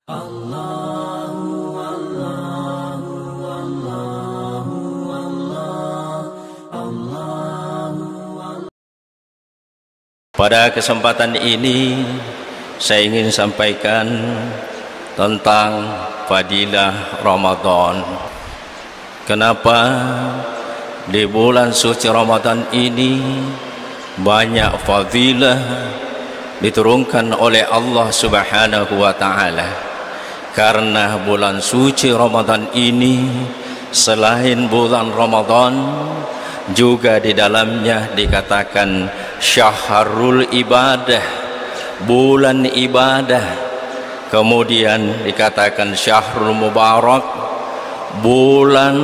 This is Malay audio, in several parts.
Pada kesempatan ini saya ingin sampaikan tentang fadilah Ramadan. Kenapa di bulan suci Ramadan ini banyak fadilah diturunkan oleh Allah Subhanahu wa taala? Karena bulan suci Ramadan ini selain bulan Ramadan juga di dalamnya dikatakan syahrul ibadah, bulan ibadah. Kemudian dikatakan syahrul mubarak, bulan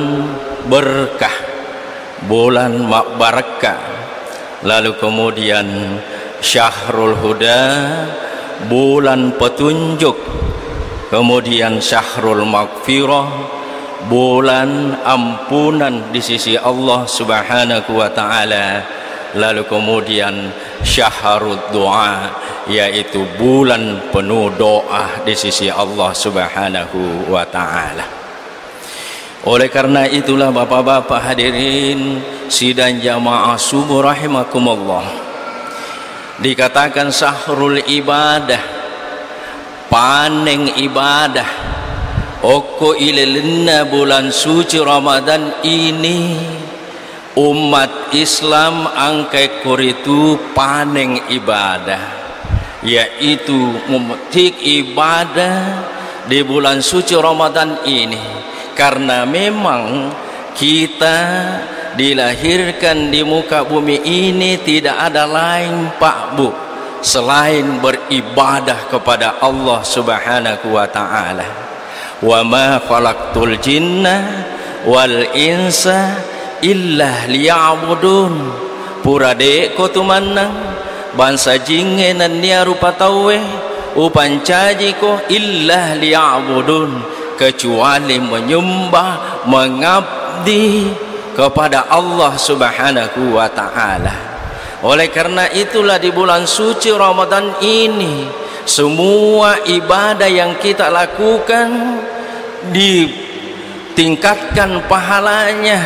berkah, bulan barakah. Lalu kemudian syahrul huda, bulan petunjuk. Kemudian syahrul maghfirah, bulan ampunan di sisi Allah Subhanahu wa taala. Lalu kemudian syahrul doa, yaitu bulan penuh doa di sisi Allah Subhanahu wa taala. Oleh karena itulah bapak-bapak hadirin sidang jamaah subuh rahimakumullah, dikatakan syahrul ibadah, panen ibadah. Oko ililna bulan suci Ramadan ini umat Islam angkai kuritu panen ibadah, yaitu memetik ibadah di bulan suci Ramadan ini. Karena memang kita dilahirkan di muka bumi ini tidak ada lain Pak Bu selain beribadah kepada Allah Subhanahu wa taala. Wa ma khalaqtul jinna wal insa illa liya'budun. Purade ko tumanang bansa jinge nan nia rupa tawe upancaji ko illa liya'budun, kecuali menyembah mengabdi kepada Allah Subhanahu wa taala. Oleh karena itulah di bulan suci Ramadan ini semua ibadah yang kita lakukan ditingkatkan pahalanya,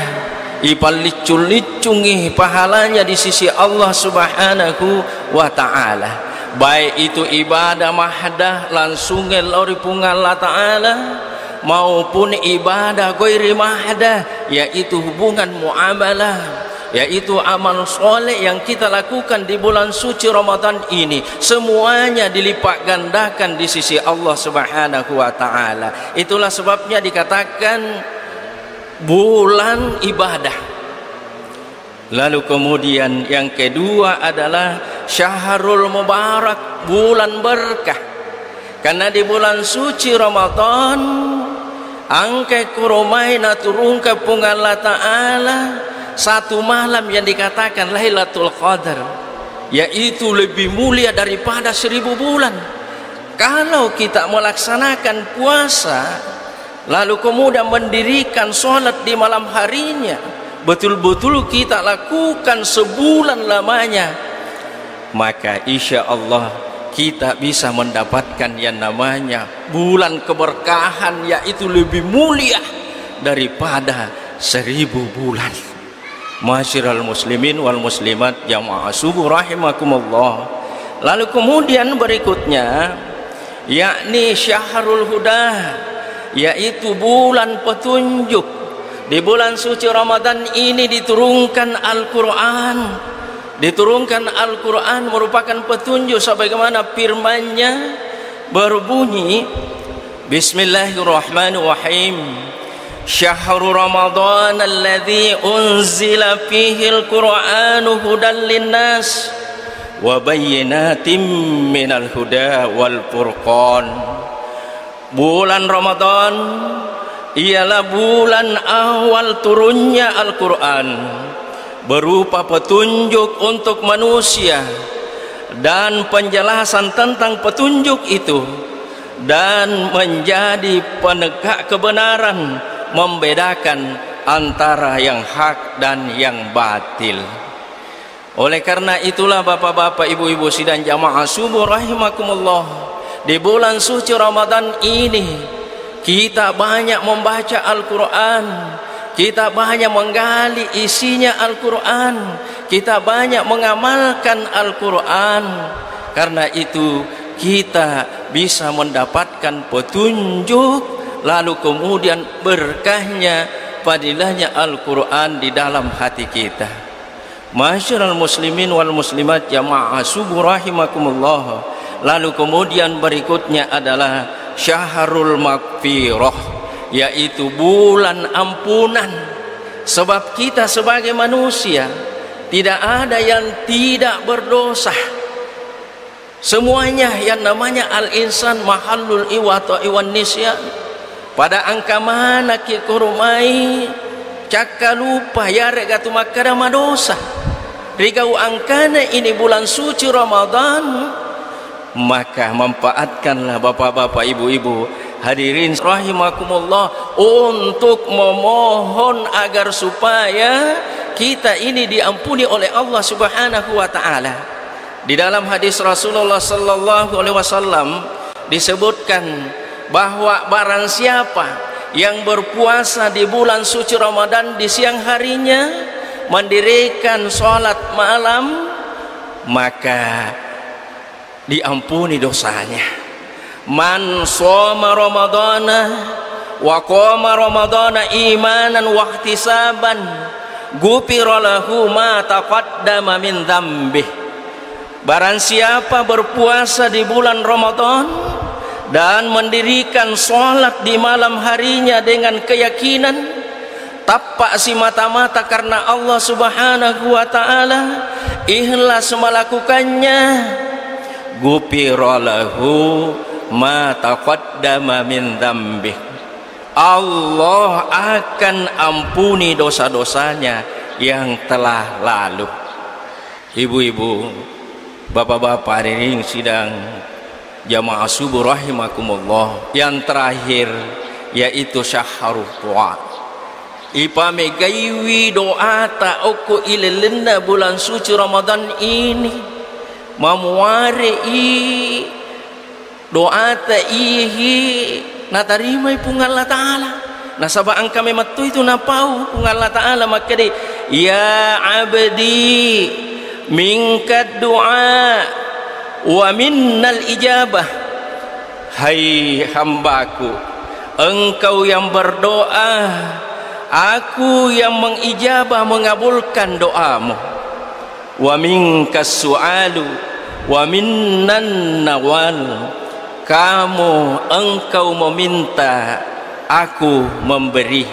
ipalicul-licungi pahalanya di sisi Allah Subhanahu wa taala. Baik itu ibadah mahdah langsung lori pungal Allah taala, maupun ibadah ghairi mahdah, yaitu hubungan muamalah, yaitu amal soleh yang kita lakukan di bulan suci Ramadan ini, semuanya dilipat gandakan di sisi Allah Subhanahu wa taala. Itulah sebabnya dikatakan bulan ibadah. Lalu kemudian yang kedua adalah syahrul mubarak, bulan berkah. Karena di bulan suci Ramadan angkai kurumai naturungka pungal Allah taala satu malam yang dikatakan Lailatul Qadar, yaitu lebih mulia daripada 1000 bulan. Kalau kita melaksanakan puasa lalu kemudian mendirikan sholat di malam harinya, betul-betul kita lakukan sebulan lamanya, maka insya Allah kita bisa mendapatkan yang namanya bulan keberkahan, yaitu lebih mulia daripada 1000 bulan. Masyiral muslimin wal muslimat jamaah subuh rahimakumullah. Lalu kemudian berikutnya yakni syahrul huda, yaitu bulan petunjuk. Di bulan suci Ramadan ini diturunkan Al-Quran. Diturunkan Al-Quran merupakan petunjuk sebagaimana firman-Nya berbunyi Bismillahirrahmanirrahim. Syahrul Ramadan alladzi unzila fihi al-Qur'anu hudan linnas wa bayyinatin minal huda wal furqan. Bulan Ramadan ialah bulan awal turunnya Al-Quran, berupa petunjuk untuk manusia dan penjelasan tentang petunjuk itu, dan menjadi penegak kebenaran, membedakan antara yang hak dan yang batil. Oleh karena itulah bapak-bapak, ibu-ibu sidang jamaah subuh rahimakumullah, di bulan suci Ramadan ini kita banyak membaca Al-Quran, kita banyak menggali isinya Al-Quran, kita banyak mengamalkan Al-Quran. Karena itu kita bisa mendapatkan petunjuk, lalu kemudian berkahnya, fadilahnya Al-Quran di dalam hati kita. Masyarul muslimin wal muslimat jamaah subuh rahimakumullah. Lalu kemudian berikutnya adalah syahrul maghfirah, yaitu bulan ampunan. Sebab kita sebagai manusia tidak ada yang tidak berdosa. Semuanya yang namanya al-insan mahallul iwata iwan nisyan. Pada angka mana kita kurumai cakka lupa ya regatu makara dosa. Rigau angkana ini bulan suci Ramadan, maka manfaatkanlah bapak-bapak, ibu-ibu, hadirin rahimakumullah, untuk memohon agar supaya kita ini diampuni oleh Allah Subhanahu wa taala. Di dalam hadis Rasulullah sallallahu alaihi wasallam disebutkan bahwa barang siapa yang berpuasa di bulan suci Ramadan di siang harinya, mendirikan sholat malam, maka diampuni dosanya. Man shoma ramadana wa qama ramadana imanan wa ihtisaban ghufira lahu ma taqaddama min dzambih. Barang siapa berpuasa di bulan Ramadan dan mendirikan sholat di malam harinya dengan keyakinan, tapak si mata-mata karena Allah Subhanahu wa ta'ala, ikhlas melakukannya, ghufira lahu ma taqaddama min dzambih. Allah akan ampuni dosa-dosanya yang telah lalu. Ibu-ibu, bapak-bapak hadirin sidang jamaah subuh rahimakumullah, yang terakhir yaitu syahrul du'a. Ipame gaiwi doa ta oko ilelena bulan suci Ramadan ini, mamuare i doa ta ihi natarima ipung Allah Ta'ala. Nasaba angka mematu itu napau pung Allah Ta'ala, maka de ya abdi minkad du'a wa minnal ijabah. Hai hambaku, engkau yang berdoa, aku yang mengijabah, mengabulkan doamu. Wa minkas su'alu wa minnan nawal. Kamu, engkau meminta, aku memberi.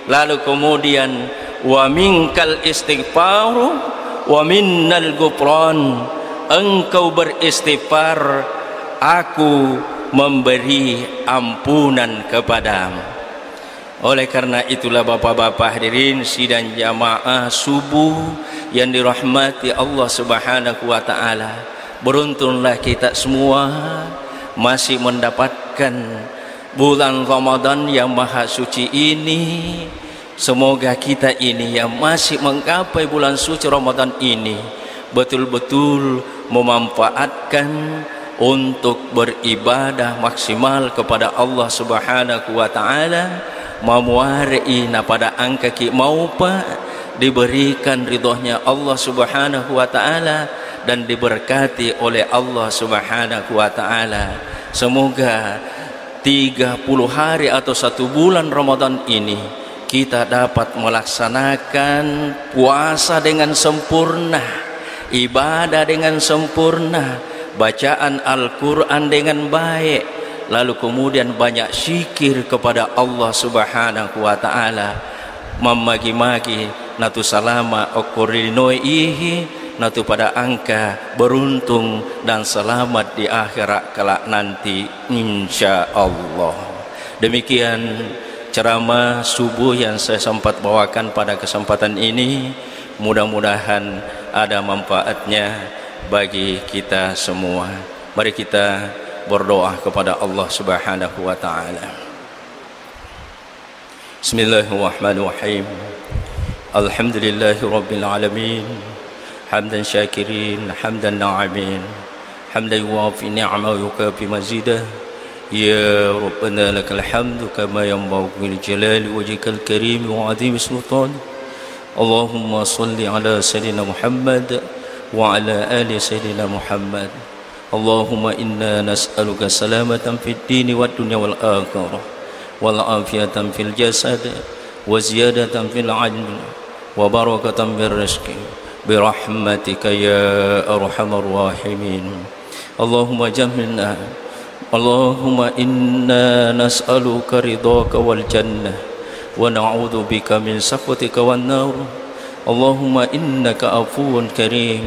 Lalu kemudian wa minkal istighfaru wa minnal ghufran. Engkau beristighfar, aku memberi ampunan kepadamu. Oleh karena itulah bapak-bapak hadirin sidang jamaah subuh yang dirahmati Allah Subhanahu wa ta'ala, beruntunglah kita semua masih mendapatkan bulan Ramadan yang maha suci ini. Semoga kita ini yang masih menggapai bulan suci Ramadan ini betul-betul memanfaatkan untuk beribadah maksimal kepada Allah Subhanahu wa ta'ala, mamuari na pada angka ki mau pak diberikan ridhonya Allah Subhanahu wa ta'ala dan diberkati oleh Allah Subhanahu wa ta'ala. Semoga 30 hari atau 1 bulan Ramadan ini kita dapat melaksanakan puasa dengan sempurna, ibadah dengan sempurna, bacaan Al-Quran dengan baik, lalu kemudian banyak zikir kepada Allah Subhanahu wa ta'ala, memagi-magi natu salama okorinoihi, natu pada angka beruntung dan selamat di akhirat kelak nanti insyaallah. Demikian ceramah subuh yang saya sempat bawakan pada kesempatan ini. Mudah-mudahan ada manfaatnya bagi kita semua. Mari kita berdoa kepada Allah Subhanahu wa ta'ala. Bismillahirrahmanirrahim. Alhamdulillahi rabbil alamin, hamdan syakirin, hamdan na'imin, حمدا يوافي نعمه ويكافي مزيده يا ربنا لك الحمد كما ينبغي لجلال وجهك الكريم وعظيم سلطانك. اللهم صل على سيدنا محمد وعلى آل سيدنا محمد. اللهم إنا نسألك سلامة في الدين والدنيا والآخرة والعافية في الجسد وزيادة في العلم وبركة في الرزق برحمتك يا أرحم الراحمين. اللهم جملنا، اللهم إنا نسألك رضاك والجنة ونعوذ بك من سخطك والنار. اللهم إنك عفو كريم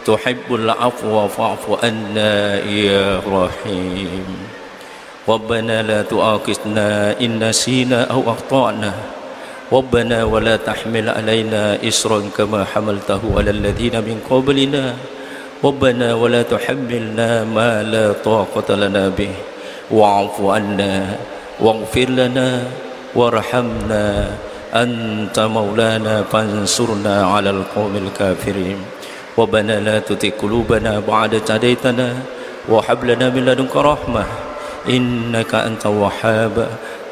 تحب العفو فاعف عنا يا رحيم. ربنا لا تؤاخذنا إن نسينا أو أخطأنا. ربنا ولا تحمل علينا إصرا كما حملته على الذين من قبلنا. ربنا ولا تحملنا ما لا طاقة لنا به واعف عنا واغفر لنا وارحمنا أنت مولانا فانصرنا على القوم الكافرين. ربنا لا تزغ قلوبنا بعد إذ هديتنا وهب لنا من لدنك رحمة إنك أنت الوهاب.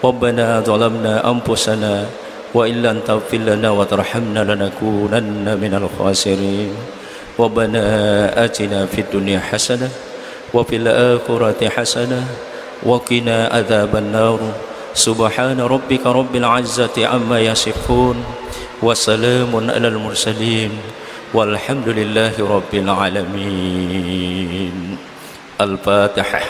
ربنا ظلمنا أنفسنا وإن لم تغفر لنا وترحمنا لنكونن من الخاسرين. ربنا آتنا في الدنيا حسنة وفي الآخرة حسنة وقنا عذاب النار. سبحان ربك رب العزة عما يصفون وسلام على المرسلين والحمد لله رب العالمين. الفاتحة.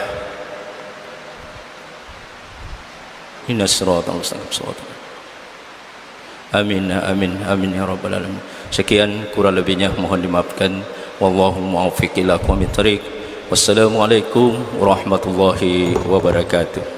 إن الصراط المستقيم صراط. Amin, amin, amin ya rabbal alamin. Sekian, kurang lebihnya mohon dimaafkan. Wallahu muwaffiq ila aqwamit thoriq. Wassalamualaikum warahmatullahi wabarakatuh.